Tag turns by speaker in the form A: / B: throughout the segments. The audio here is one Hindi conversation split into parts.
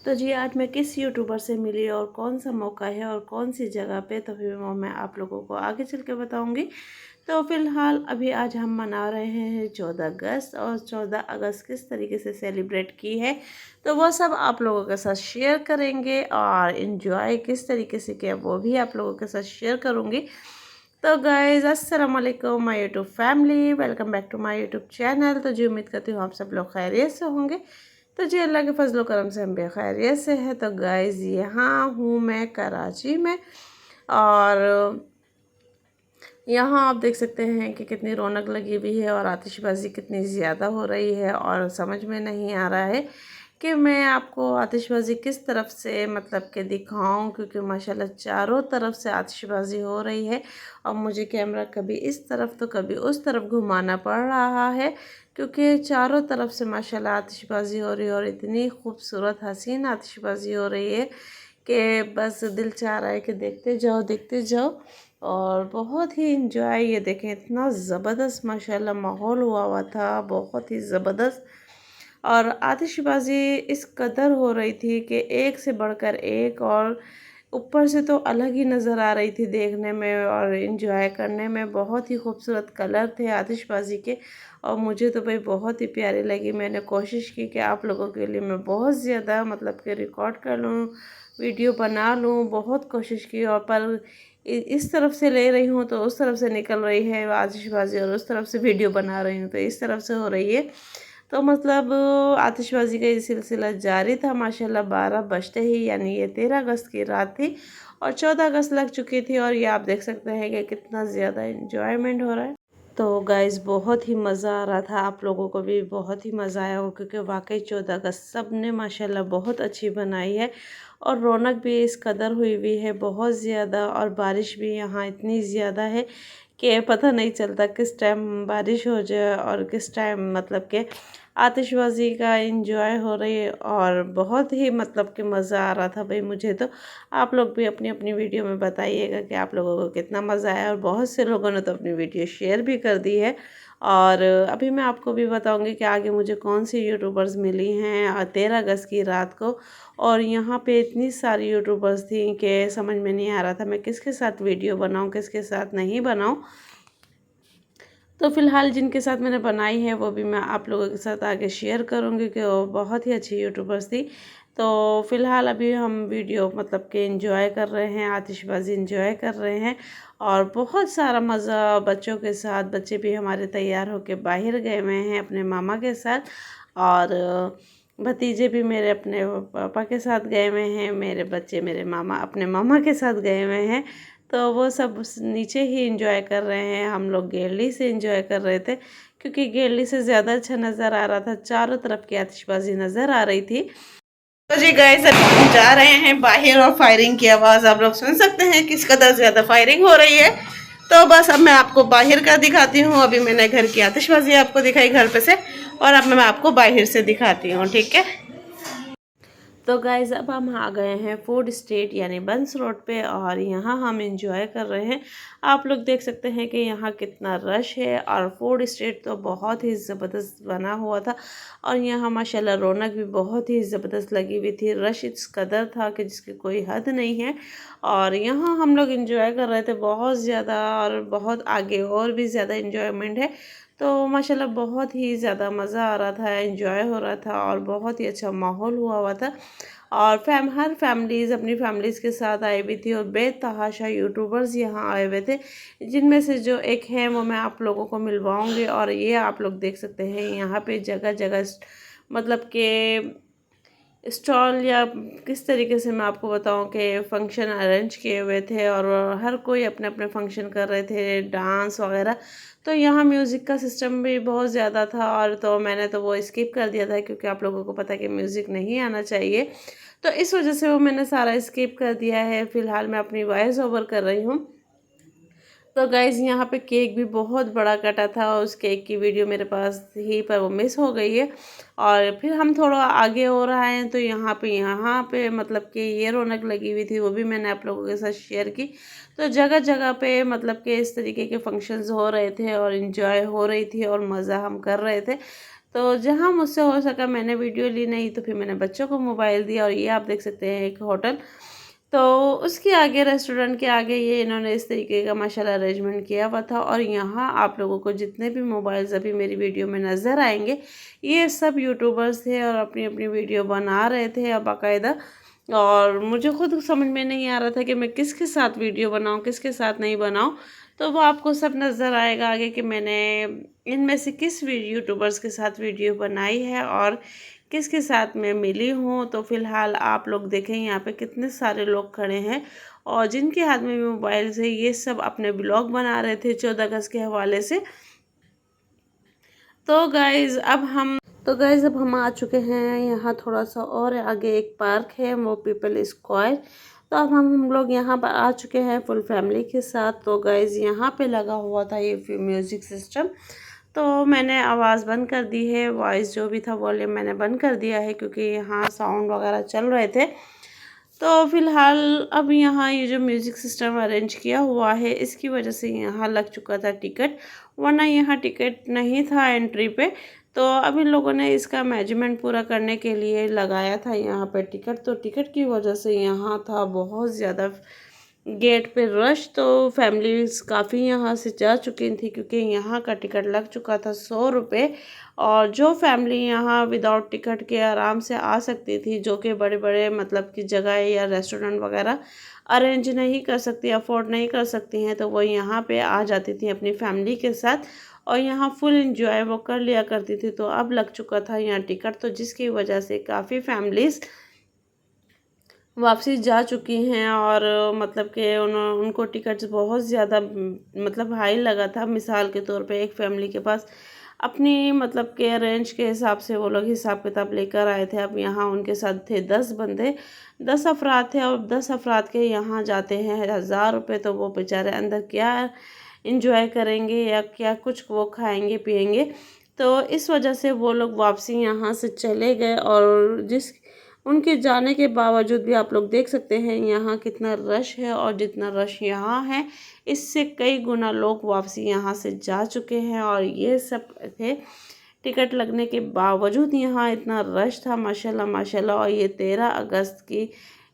A: तो जी आज मैं किस यूट्यूबर से मिली और कौन सा मौका है और कौन सी जगह पे, तो फिर वो मैं आप लोगों को आगे चल के बताऊंगी। तो फ़िलहाल अभी आज हम मना रहे हैं 14 अगस्त, और 14 अगस्त किस तरीके से सेलिब्रेट की है तो वो सब आप लोगों के साथ शेयर करेंगे, और इन्जॉय किस तरीके से किया वो भी आप लोगों के साथ शेयर करूँगी। तो गाइज़ अस्सलाम वालेकुम my YouTube family, welcome back to my YouTube channel. तो जी उम्मीद करती हूँ आप सब लोग खैरियत से होंगे। तो जी अल्लाह के फजल करम से हम भी खैरियत से है। तो गाइज़ यहाँ हूँ मैं कराची में, और यहाँ आप देख सकते हैं कि कितनी रौनक लगी हुई है और आतिशबाज़ी कितनी ज़्यादा हो रही है, और समझ में नहीं आ रहा है कि मैं आपको आतिशबाज़ी किस तरफ से मतलब कि दिखाऊं, क्योंकि माशाल्लाह चारों तरफ से आतिशबाज़ी हो रही है और मुझे कैमरा कभी इस तरफ तो कभी उस तरफ घुमाना पड़ रहा है, क्योंकि चारों तरफ से माशाल्लाह आतिशबाज़ी हो रही है और इतनी खूबसूरत हसीन आतिशबाज़ी हो रही है कि बस दिल चाह रहा है कि देखते जाओ। और बहुत ही इंजॉय, ये देखें इतना ज़बरदस्त माशाल्लाह माहौल हुआ था, बहुत ही ज़बरदस्त। और आतिशबाज़ी इस कदर हो रही थी कि एक से बढ़कर एक, और ऊपर से तो अलग ही नज़र आ रही थी देखने में और इंजॉय करने में। बहुत ही खूबसूरत कलर थे आतिशबाज़ी के, और मुझे तो भाई बहुत ही प्यारी लगी। मैंने कोशिश की कि आप लोगों के लिए मैं बहुत ज़्यादा मतलब कि रिकॉर्ड कर लूँ, वीडियो बना लूँ, बहुत कोशिश की, और पर इस तरफ से ले रही हूँ तो उस तरफ से निकल रही है आतिशबाज़ी, और उस तरफ से वीडियो बना रही हूँ तो इस तरफ से हो रही है। तो मतलब आतिशबाज़ी का ये सिलसिला जारी था माशाल्लाह। 12 बजते ही, यानी ये 13 अगस्त की रात थी और 14 अगस्त लग चुकी थी, और ये आप देख सकते हैं कि कितना ज़्यादा इन्जॉयमेंट हो रहा है। तो गाइज़ बहुत ही मज़ा आ रहा था, आप लोगों को भी बहुत ही मज़ा आया हो, क्योंकि वाकई 14 अगस्त सब ने माशाल्लाह बहुत अच्छी बनाई है, और रौनक भी इस कदर हुई हुई है बहुत ज़्यादा, और बारिश भी यहाँ इतनी ज़्यादा है कि पता नहीं चलता किस टाइम बारिश हो जाए और किस टाइम मतलब कि आतिशबाज़ी का एंजॉय हो रही है। और बहुत ही मतलब कि मज़ा आ रहा था भाई मुझे तो। आप लोग भी अपनी अपनी वीडियो में बताइएगा कि आप लोगों को कितना मज़ा आया, और बहुत से लोगों ने तो अपनी वीडियो शेयर भी कर दी है। और अभी मैं आपको भी बताऊंगी कि आगे मुझे कौन सी यूट्यूबर्स मिली हैं 13 अगस्त की रात को। और यहाँ पे इतनी सारी यूट्यूबर्स थी कि समझ में नहीं आ रहा था मैं किसके साथ वीडियो बनाऊं किसके साथ नहीं बनाऊं। तो फ़िलहाल जिनके साथ मैंने बनाई है वो भी मैं आप लोगों के साथ आगे शेयर करूँगी कि वो बहुत ही अच्छी यूट्यूबर्स थी। तो फ़िलहाल अभी हम वीडियो मतलब कि एंजॉय कर रहे हैं, आतिशबाज़ी एंजॉय कर रहे हैं, और बहुत सारा मज़ा बच्चों के साथ। बच्चे भी हमारे तैयार होके बाहर गए हुए हैं अपने मामा के साथ, और भतीजे भी मेरे अपने पापा के साथ गए हुए हैं, मेरे बच्चे मेरे मामा अपने मामा के साथ गए हुए हैं। तो वो सब नीचे ही एंजॉय कर रहे हैं, हम लोग गैलरी से एंजॉय कर रहे थे, क्योंकि गैलरी से ज़्यादा अच्छा नज़र आ रहा था, चारों तरफ की आतिशबाज़ी नज़र आ रही थी। तो जी गाइस अभी हम जा रहे हैं बाहर, और फायरिंग की आवाज़ आप लोग सुन सकते हैं किस कदर ज़्यादा फायरिंग हो रही है। तो बस अब मैं आपको बाहर का दिखाती हूँ। अभी मैंने घर की आतिशबाज़ी आपको दिखाई घर पे से, और अब मैं आपको बाहर से दिखाती हूँ, ठीक है। तो गाइज़ अब हम आ गए हैं फूड स्ट्रीट यानी बंस रोड पे, और यहाँ हम इंजॉय कर रहे हैं। आप लोग देख सकते हैं कि यहाँ कितना रश है, और फूड स्ट्रीट तो बहुत ही ज़बरदस्त बना हुआ था, और यहाँ माशाल्लाह रौनक भी बहुत ही ज़बरदस्त लगी हुई थी। रश इस कदर था कि जिसकी कोई हद नहीं है, और यहाँ हम लोग इंजॉय कर रहे थे बहुत ज़्यादा, और बहुत आगे और भी ज़्यादा इंजॉयमेंट है। तो माशाल्लाह बहुत ही ज़्यादा मज़ा आ रहा था, एंजॉय हो रहा था, और बहुत ही अच्छा माहौल हुआ था। और हर फैमिलीज़ अपनी फैमिलीज़ के साथ आई हुई थी, और बेतहाशा यूट्यूबर्स यहाँ आए हुए थे, जिनमें से जो एक हैं वो मैं आप लोगों को मिलवाऊंगी। और ये आप लोग देख सकते हैं यहाँ पे जगह जगह मतलब के स्टॉल, या किस तरीके से मैं आपको बताऊं कि फंक्शन अरेंज किए हुए थे, और हर कोई अपने अपने फंक्शन कर रहे थे, डांस वगैरह। तो यहाँ म्यूज़िक का सिस्टम भी बहुत ज़्यादा था, और तो मैंने तो वो स्किप कर दिया था, क्योंकि आप लोगों को पता है कि म्यूज़िक नहीं आना चाहिए, तो इस वजह से वो मैंने सारा स्किप कर दिया है। फ़िलहाल मैं अपनी वॉइस ओवर कर रही हूँ। तो गाइज़ यहाँ पे केक भी बहुत बड़ा कटा था, और उस केक की वीडियो मेरे पास ही पर वो मिस हो गई है। और फिर हम थोड़ा आगे हो रहा है, तो यहाँ पे मतलब कि ये रौनक लगी हुई थी, वो भी मैंने आप लोगों के साथ शेयर की। तो जगह जगह पे मतलब कि इस तरीके के फंक्शंस हो रहे थे, और इन्जॉय हो रही थी, और मज़ा हम कर रहे थे। तो जहाँ मुझसे हो सका मैंने वीडियो ली, नहीं तो फिर मैंने बच्चों को मोबाइल दिया। और ये आप देख सकते हैं एक होटल, तो उसके आगे रेस्टोरेंट के आगे ये इन्होंने इस तरीके का माशाल्लाह अरेंजमेंट किया हुआ था। और यहाँ आप लोगों को जितने भी मोबाइल्स अभी मेरी वीडियो में नज़र आएंगे, ये सब यूट्यूबर्स थे और अपनी अपनी वीडियो बना रहे थे बाकायदा। और मुझे खुद समझ में नहीं आ रहा था कि मैं किसके साथ वीडियो बनाऊं, किसके साथ नहीं बनाऊं। तो वो आपको सब नज़र आएगा आगे कि मैंने इनमें से किस यूट्यूबर्स के साथ वीडियो बनाई है और किसके साथ मैं मिली हूँ। तो फ़िलहाल आप लोग देखें यहाँ पे कितने सारे लोग खड़े हैं और जिनके हाथ में भी मोबाइल से ये सब अपने ब्लॉग बना रहे थे 14 अगस्त के हवाले से। तो गाइज़ अब हम आ चुके हैं यहाँ थोड़ा सा और आगे एक पार्क है, वो पीपल स्क्वायर। तो अब हम लोग यहाँ पर आ चुके हैं फुल फैमिली के साथ। तो गाइज़ यहाँ पे लगा हुआ था ये म्यूज़िक सिस्टम, तो मैंने आवाज़ बंद कर दी है, वॉइस जो भी था वॉल्यूम मैंने बंद कर दिया है क्योंकि यहाँ साउंड वगैरह चल रहे थे। तो फ़िलहाल अब यहाँ ये जो म्यूज़िक सिस्टम अरेंज किया हुआ है इसकी वजह से यहाँ लग चुका था टिकट, वरना यहाँ टिकट नहीं था एंट्री पे। तो अब इन लोगों ने इसका मेजरमेंट पूरा करने के लिए लगाया था यहाँ पे टिकट। तो टिकट की वजह से यहाँ था बहुत ज़्यादा गेट पे रश। तो फैमिलीज काफ़ी यहाँ से जा चुकी थी क्योंकि यहाँ का टिकट लग चुका था 100 रुपये। और जो फैमिली यहाँ विदाउट टिकट के आराम से आ सकती थी, जो कि बड़े बड़े मतलब की जगह या रेस्टोरेंट वगैरह अरेंज नहीं कर सकती, अफोर्ड नहीं कर सकती हैं, तो वो यहाँ पे आ जाती थी अपनी फैमिली के साथ और यहाँ फुल इंजॉय वो कर लिया करती थी। तो अब लग चुका था यहाँ टिकट, तो जिसकी वजह से काफ़ी फैमिलीज़ वापसी जा चुकी हैं। और मतलब कि उनको टिकट्स बहुत ज़्यादा मतलब हाई लगा था। मिसाल के तौर पे एक फैमिली के पास अपनी मतलब के रेंज के हिसाब से वो लोग हिसाब किताब लेकर आए थे। अब यहाँ उनके साथ थे 10 बंदे, 10 अफराद थे और 10 अफराद के यहाँ जाते हैं 1000 रुपये। तो वो बेचारे अंदर क्या इंजॉय करेंगे या क्या कुछ वो खाएंगे पिएंगे। तो इस वजह से वो लोग वापसी यहाँ से चले गए। और जिस उनके जाने के बावजूद भी आप लोग देख सकते हैं यहाँ कितना रश है, और जितना रश यहाँ है इससे कई गुना लोग वापसी यहाँ से जा चुके हैं। और ये सब थे टिकट लगने के बावजूद यहाँ इतना रश था माशाल्लाह माशाल्लाह। और ये 13 अगस्त की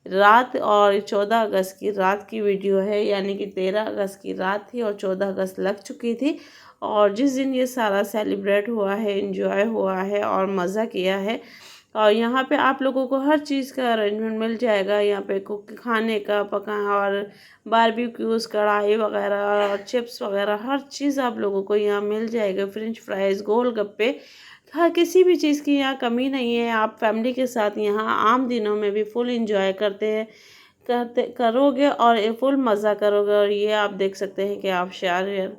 A: रात और 14 अगस्त की रात की वीडियो है, यानी कि 13 अगस्त की रात थी और 14 अगस्त लग चुकी थी। और जिस दिन ये सारा सेलिब्रेट हुआ है, एंजॉय हुआ है और मज़ा किया है। और यहाँ पे आप लोगों को हर चीज़ का अरेंजमेंट मिल जाएगा। यहाँ पे कुक खाने का पका और बारबेक्यूज़ कढ़ाई वगैरह और चिप्स वगैरह हर चीज़ आप लोगों को यहाँ मिल जाएगा। फ्रेंच फ्राइज़, गोलगप्पे, हर किसी भी चीज़ की यहाँ कमी नहीं है। आप फैमिली के साथ यहाँ आम दिनों में भी फुल इंजॉय करते करोगे और फुल मज़ा करोगे। और ये आप देख सकते हैं कि आप शेयर।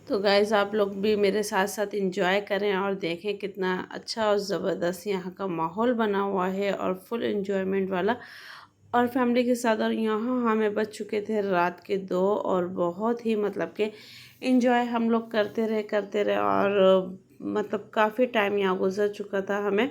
A: तो गाइज़ आप लोग भी मेरे साथ साथ इंजॉय करें और देखें कितना अच्छा और ज़बरदस्त यहाँ का माहौल बना हुआ है और फुल इंजॉयमेंट वाला और फैमिली के साथ। और यहाँ हमें बज चुके थे रात के 2 और बहुत ही मतलब कि इंजॉय हम लोग करते रहे और मतलब काफ़ी टाइम यहाँ गुजर चुका था हमें।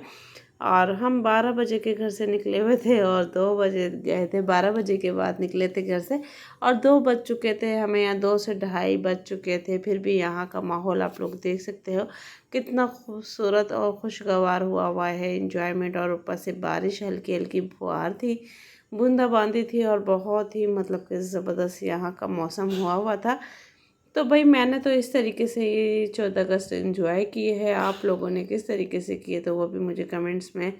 A: और हम 12 बजे के घर से निकले हुए थे और 2 बजे गए थे, 12 बजे के बाद निकले थे घर से और 2 बज चुके थे हमें यहाँ, 2 से ढाई बज चुके थे। फिर भी यहाँ का माहौल आप लोग देख सकते हो कितना खूबसूरत और खुशगवार हुआ है इंजॉयमेंट। और ऊपर से बारिश हल्की हल्की फुहार थी, बूंदाबांदी थी और बहुत ही मतलब कि ज़बरदस्त यहाँ का मौसम हुआ था। तो भाई मैंने तो इस तरीके से ये 14 अगस्त एंजॉय की है। आप लोगों ने किस तरीके से किए तो वो भी मुझे कमेंट्स में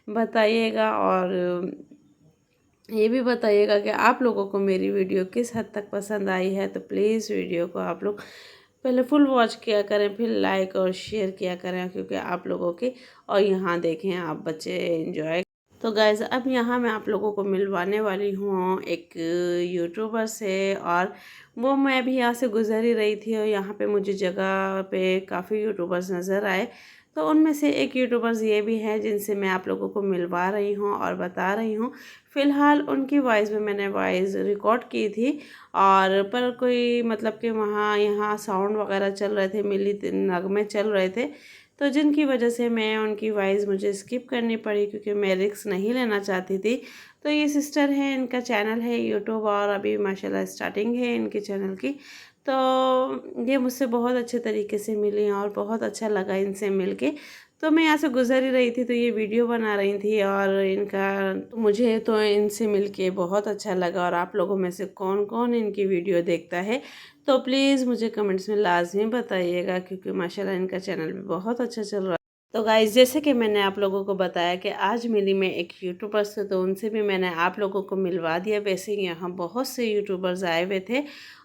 A: बताइएगा। और ये भी बताइएगा कि आप लोगों को मेरी वीडियो किस हद तक पसंद आई है। तो प्लीज़ वीडियो को आप लोग पहले फुल वॉच किया करें, फिर लाइक और शेयर किया करें क्योंकि आप लोगों के। और यहाँ देखें आप बच्चे एंजॉय। तो गाइज़ अब यहाँ मैं आप लोगों को मिलवाने वाली हूँ एक यूट्यूबर से। और वो मैं भी यहाँ से गुज़र ही रही थी और यहाँ पे मुझे जगह पे काफ़ी यूट्यूबर्स नज़र आए। तो उनमें से एक यूट्यूबर्स ये भी हैं जिनसे मैं आप लोगों को मिलवा रही हूँ और बता रही हूँ। फ़िलहाल उनकी वॉइस में मैंने वॉइस रिकॉर्ड की थी और पर कोई मतलब कि वहाँ यहाँ साउंड वगैरह चल रहे थे, मिली नगमे चल रहे थे, तो जिनकी वजह से मैं उनकी वॉइस मुझे स्किप करनी पड़ी क्योंकि मैं रिस्क नहीं लेना चाहती थी। तो ये सिस्टर है, इनका चैनल है यूट्यूब और अभी माशाल्लाह स्टार्टिंग है इनके चैनल की। तो ये मुझसे बहुत अच्छे तरीके से मिली और बहुत अच्छा लगा इनसे मिलके। तो मैं यहाँ से गुज़र ही रही थी तो ये वीडियो बना रही थी, और मुझे तो इनसे मिलके बहुत अच्छा लगा। और आप लोगों में से कौन कौन इनकी वीडियो देखता है तो प्लीज़ मुझे कमेंट्स में लाज़मी बताइएगा, क्योंकि माशाल्लाह इनका चैनल भी बहुत अच्छा चल रहा है। तो गाइज़, जैसे कि मैंने आप लोगों को बताया कि आज मिली मैं एक यूट्यूबर से, तो उनसे भी मैंने आप लोगों को मिलवा दिया। वैसे ही यहाँ बहुत से यूट्यूबर्स आए हुए थे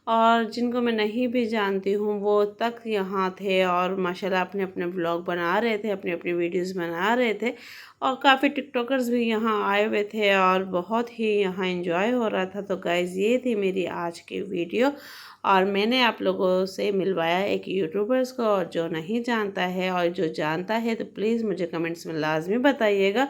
A: और जिनको मैं नहीं भी जानती हूँ वो तक यहाँ थे, और माशाल्लाह अपने अपने ब्लॉग बना रहे थे, अपनी अपनी वीडियोस बना रहे थे। और काफ़ी टिकटॉकर्स भी यहाँ आए हुए थे और बहुत ही यहाँ एंजॉय हो रहा था। तो गाइज़, ये थी मेरी आज की वीडियो, और मैंने आप लोगों से मिलवाया एक यूट्यूबर्स को, और जो नहीं जानता है और जो जानता है तो प्लीज़ मुझे कमेंट्स में लाजमी बताइएगा।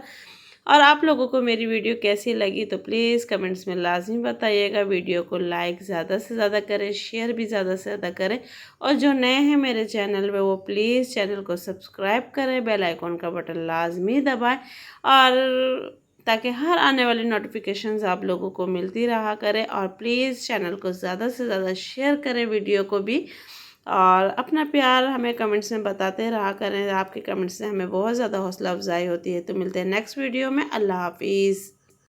A: और आप लोगों को मेरी वीडियो कैसी लगी तो प्लीज़ कमेंट्स में लाजमी बताइएगा। वीडियो को लाइक ज़्यादा से ज़्यादा करें, शेयर भी ज़्यादा से ज़्यादा करें, और जो नए हैं मेरे चैनल में वो प्लीज़ चैनल को सब्सक्राइब करें, बेल आइकॉन का बटन लाजमी दबाएं, और ताकि हर आने वाली नोटिफिकेशंस आप लोगों को मिलती रहा करें। और प्लीज़ चैनल को ज़्यादा से ज़्यादा शेयर करें, वीडियो को भी, और अपना प्यार हमें कमेंट्स में बताते रहा करें। आपके कमेंट्स से हमें बहुत ज़्यादा हौसला अफजाई होती है। तो मिलते हैं नेक्स्ट वीडियो में। अल्लाह हाफिज़।